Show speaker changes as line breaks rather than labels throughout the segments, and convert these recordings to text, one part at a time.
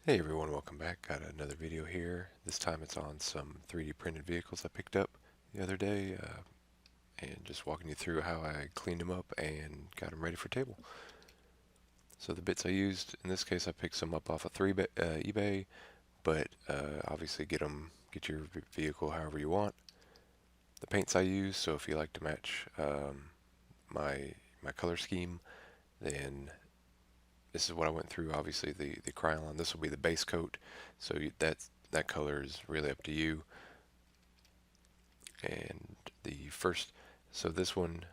Hey everyone, welcome back. Got another video here. This time it's on some 3D printed vehicles I picked up the other day, and just walking you through how I cleaned them up and got them ready for table. So the bits I used, in this case I picked some up off of eBay, but obviously get your vehicle however you want. The paints I use, so if you like to match my my color scheme, then this is what I went through. Obviously the Krylon, this will be the base coat, so that color is really up to you. And the first, so this one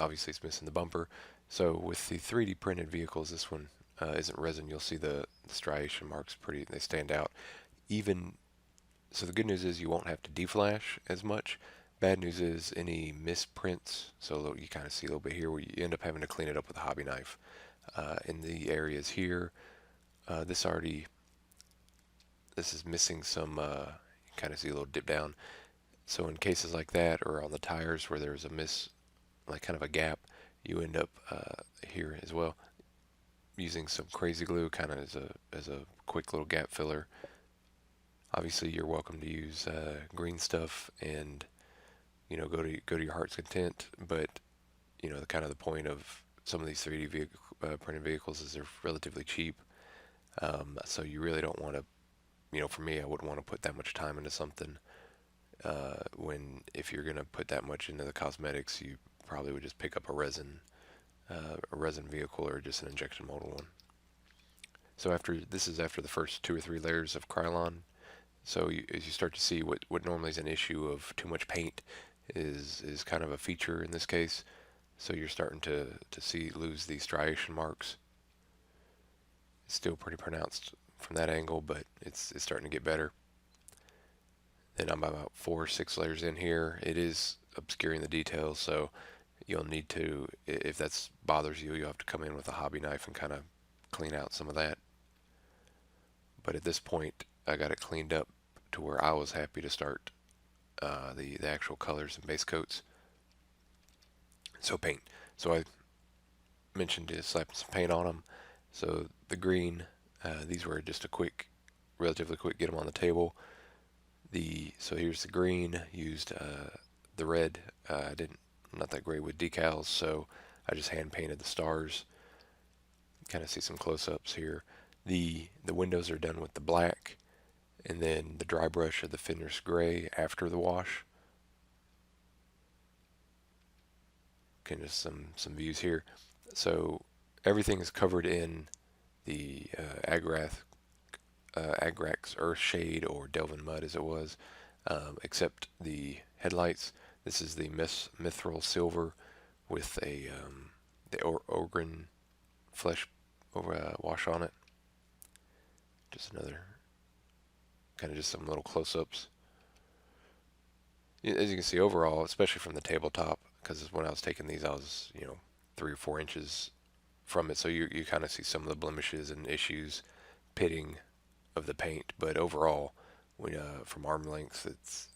obviously it's missing the bumper. So with the 3D printed vehicles, this one isn't resin. You'll see the striation marks they stand out. Even so, the good news is you won't have to deflash as much. Bad news is any misprints. So you kind of see a little bit here where you end up having to clean it up with a hobby knife. In the areas here, this is missing some. You kind of see a little dip down. So in cases like that, or on the tires where there's like kind of a gap, you end up here as well using some crazy glue, kind of as a quick little gap filler. Obviously, you're welcome to use green stuff, and go to your heart's content. But the kind of the point of some of these 3D printed vehicles is they're relatively cheap. So you really don't want to, for me, I wouldn't want to put that much time into something when if you're gonna put that much into the cosmetics, you probably would just pick up a resin vehicle or just an injection molded one. So this is after the first 2 or 3 layers of Krylon. So as you start to see what normally is an issue of too much paint is kind of a feature in this case. So you're starting to lose these striation marks. It's still pretty pronounced from that angle, but it's starting to get better. Then I'm about 4 or 6 layers in here. It is obscuring the details, so you'll need to, if that bothers you, you'll have to come in with a hobby knife and kind of clean out some of that. But at this point, I got it cleaned up to where I was happy to start the actual colors and base coats. So paint. So I mentioned to slap some paint on them. So the green, these were just relatively quick, get them on the table. So here's the green. Used the red. I'm not that great with decals, so I just hand painted the stars. Kind of see some close-ups here. The windows are done with the black, and then the dry brush or the finish gray after the wash. Kind of some views here. So everything is covered in the Agrax Earth Shade, or Delvin Mud as it was, except the headlights. This is the Mithril Silver with the Ogren flesh wash on it. Just another, kind of just some little close-ups. As you can see overall, especially from the tabletop, because when I was taking these, I was 3 or 4 inches from it, so you kind of see some of the blemishes and issues, pitting of the paint. But overall, from arm length, it's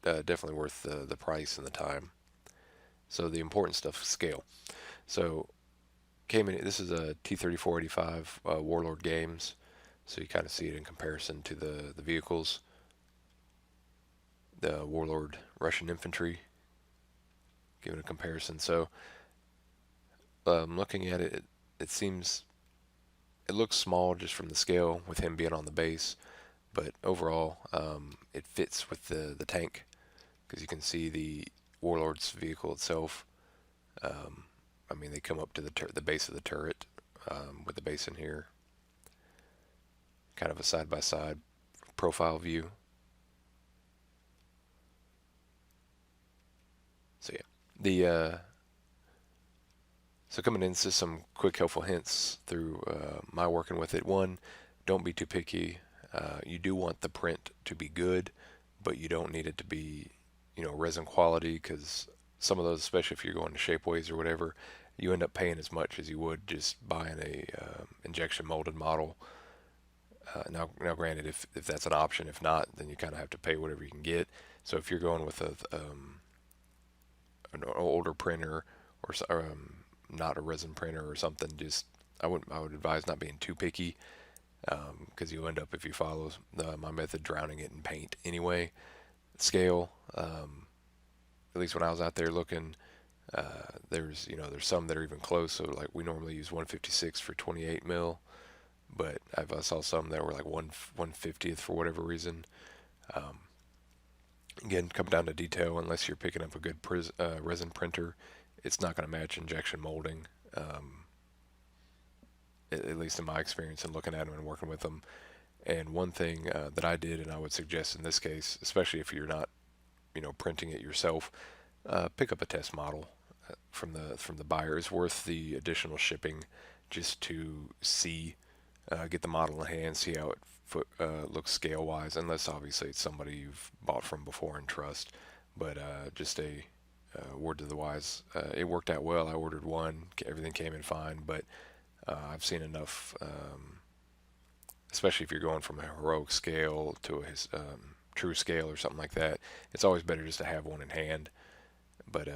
definitely worth the price and the time. So the important stuff, scale. So came in. This is a T-3485 Warlord Games, so you kind of see it in comparison to the vehicles. The Warlord Russian Infantry, giving a comparison. So looking at it, it looks small just from the scale with him being on the base, but overall it fits with the tank, because you can see the Warlord's vehicle itself. I mean, they come up to the base of the turret with the base in here. Kind of a side-by-side profile view. So yeah, so coming in, this is some quick helpful hints through my working with it. One, don't be too picky. You do want the print to be good, but you don't need it to be resin quality, because some of those, especially if you're going to Shapeways or whatever, you end up paying as much as you would just buying a injection molded model. Now, granted, if that's an option, if not, then you kind of have to pay whatever you can get. So if you're going with an older printer, or not a resin printer or something, just I would advise not being too picky, because you end up, if you follow my method, drowning it in paint anyway. Scale, at least when I was out there looking, there's some that are even close. So like we normally use 156 for 28 mil, but I saw some that were like 150th for whatever reason. Um, Again, come down to detail. Unless you're picking up a good resin printer, it's not going to match injection molding. At least in my experience and looking at them and working with them. And one thing that I did, and I would suggest in this case, especially if you're not, printing it yourself, pick up a test model from the buyer. It's worth the additional shipping just to see, get the model in hand, see how it looks scale wise, unless obviously it's somebody you've bought from before and trust. But just a word to the wise, it worked out well. I ordered one, everything came in fine, but I've seen enough, especially if you're going from a heroic scale to a true scale or something like that. It's always better just to have one in hand. But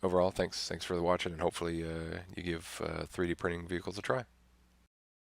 overall, thanks for the watching, and hopefully you give 3D printing vehicles a try.